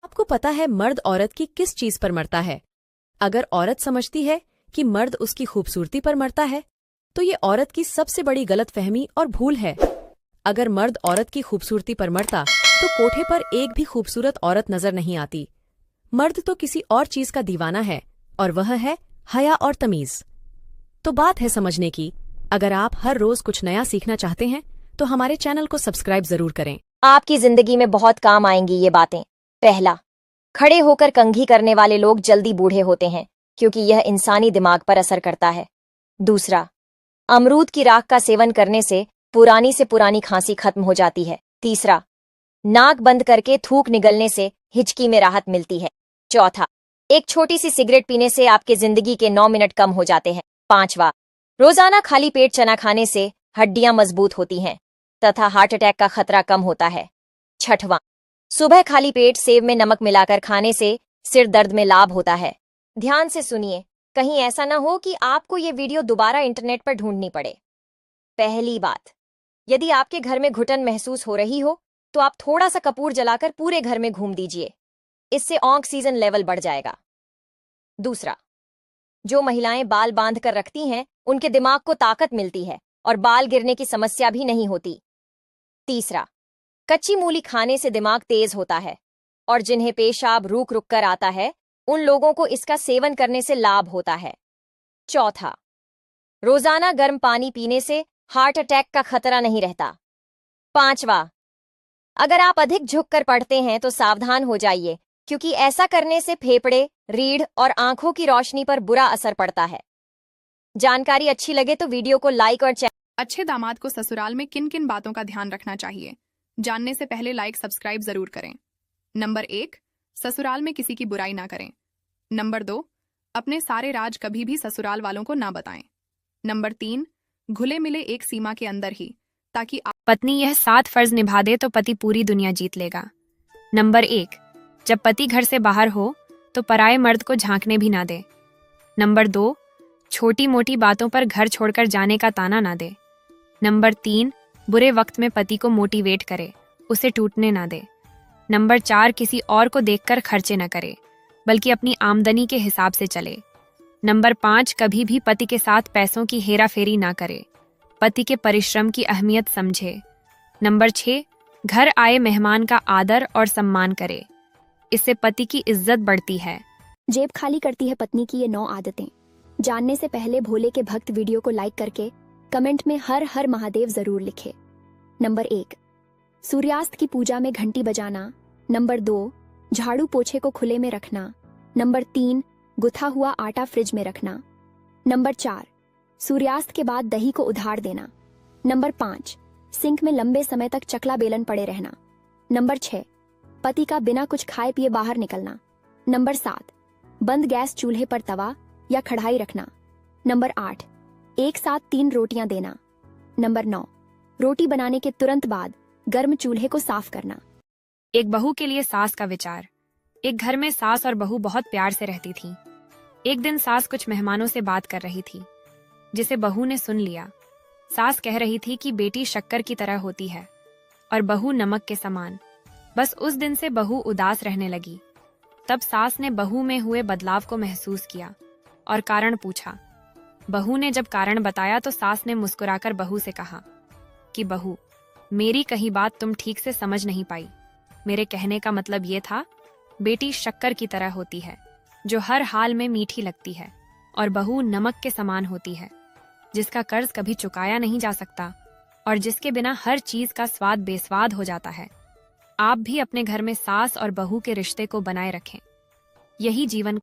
आपको पता है मर्द औरत की किस चीज पर मरता है? अगर औरत समझती है कि मर्द उसकी खूबसूरती पर मरता है, तो ये औरत की सबसे बड़ी गलतफहमी और भूल है। अगर मर्द औरत की खूबसूरती पर मरता, तो कोठे पर एक भी खूबसूरत औरत नजर नहीं आती। मर्द तो किसी और चीज का दीवाना है, और वह है हया और तमीज। तो बात है समझने की। अगर आप हर रोज कुछ नया सीखना चाहते हैं, तो हमारे चैनल को सब्सक्राइब जरूर करें। आपकी जिंदगी में बहुत काम आएंगी ये बातें। पहला, खड़े होकर कंघी करने वाले लोग जल्दी बूढ़े होते हैं, क्योंकि यह इंसानी दिमाग पर असर करता है। दूसरा, अमरूद की राख का सेवन करने से पुरानी खांसी खत्म हो जाती है। तीसरा, नाक बंद करके थूक निगलने से हिचकी में राहत मिलती है। चौथा, एक छोटी सी सिगरेट पीने से आपके जिंदगी के 9 मिनट कम हो जाते हैं। पांचवा, रोजाना खाली पेट चना खाने से हड्डियां मजबूत होती हैं तथा हार्ट अटैक का खतरा कम होता है। छठवां, सुबह खाली पेट सेब में नमक मिलाकर खाने से सिर दर्द में लाभ होता है। ध्यान से सुनिए, कहीं ऐसा न हो कि आपको ये वीडियो दोबारा इंटरनेट पर ढूंढनी पड़े। पहली बात, यदि आपके घर में घुटन महसूस हो रही हो, तो आप थोड़ा सा कपूर जलाकर पूरे घर में घूम दीजिए। इससे ऑक्सीजन लेवल बढ़ जाएगा। दूसरा, जो महिलाएं बाल बांध कर रखती हैं, उनके दिमाग को ताकत मिलती है और बाल गिरने की समस्या भी नहीं होती। तीसरा, कच्ची मूली खाने से दिमाग तेज होता है, और जिन्हें पेशाब रुक रुक कर आता है, उन लोगों को इसका सेवन करने से लाभ होता है। चौथा, रोजाना गर्म पानी पीने से हार्ट अटैक का खतरा नहीं रहता। पांचवा, अगर आप अधिक झुककर पढ़ते हैं तो सावधान हो जाइए, क्योंकि ऐसा करने से फेफड़े, रीढ़ और आंखों की रोशनी पर बुरा असर पड़ता है। जानकारी अच्छी लगे तो वीडियो को लाइक और अच्छे दामाद को ससुराल में किन किन बातों का ध्यान रखना चाहिए, जानने से पहले लाइक सब्सक्राइब जरूर करें। नंबर 1, ससुराल में किसी की बुराई ना करें। नंबर 2, अपने सारे राज कभी भी ससुराल वालों को ना बताएं। नंबर 3, घुले मिले एक सीमा के अंदर ही, ताकि पत्नी यह 7 फर्ज निभा दे तो पति पूरी दुनिया जीत लेगा। नंबर 1, जब पति घर से बाहर हो तो पराये मर्द को झांकने भी ना दे। नंबर 2, छोटी मोटी बातों पर घर छोड़कर जाने का ताना ना दे। नंबर 3, बुरे वक्त में पति को मोटिवेट करे, उसे टूटने ना दे। नंबर 4, किसी और को देखकर खर्चे न करे, बल्कि अपनी आमदनी के हिसाब से चले। नंबर 5, कभी भी पति के साथ पैसों की हेरा फेरी ना करे, पति के परिश्रम की अहमियत समझे। नंबर 6, घर आए मेहमान का आदर और सम्मान करे, इससे पति की इज्जत बढ़ती है। जेब खाली करती है पत्नी की ये 9 आदतें। जानने से पहले भोले के भक्त वीडियो को लाइक करके कमेंट में हर हर महादेव जरूर लिखे। नंबर 1, सूर्यास्त की पूजा में घंटी बजाना। नंबर 2, झाड़ू पोछे को खुले में रखना। नंबर 3, गुथा हुआ आटा फ्रिज में रखना। नंबर 4, सूर्यास्त के बाद दही को उधार देना। नंबर 5, सिंक में लंबे समय तक चकला बेलन पड़े रहना। नंबर 6, पति का बिना कुछ खाए पिए बाहर निकलना। नंबर 7, बंद गैस चूल्हे पर तवा या कढ़ाई रखना। नंबर 8, एक साथ 3 रोटियां देना। नंबर 9, रोटी बनाने के तुरंत बाद गर्म चूल्हे को साफ करना। एक बहू के लिए सास का विचार। एक घर में सास और बहू बहुत प्यार से रहती थीं। एक दिन सास कुछ मेहमानों से बात कर रही थी, जिसे बहू ने सुन लिया। सास कह रही थी कि बेटी शक्कर की तरह होती है और बहू नमक के समान। बस उस दिन से बहू उदास रहने लगी। तब सास ने बहू में हुए बदलाव को महसूस किया और कारण पूछा। बहू ने जब कारण बताया तो सास ने मुस्कुराकर बहू से कहा कि बहू, मेरी कही बात तुम ठीक से समझ नहीं पाई। मेरे कहने का मतलब ये था, बेटी शक्कर की तरह होती है जो हर हाल में मीठी लगती है, और बहू नमक के समान होती है जिसका कर्ज कभी चुकाया नहीं जा सकता और जिसके बिना हर चीज का स्वाद बेस्वाद हो जाता है। आप भी अपने घर में सास और बहू के रिश्ते को बनाए रखें। यही जीवन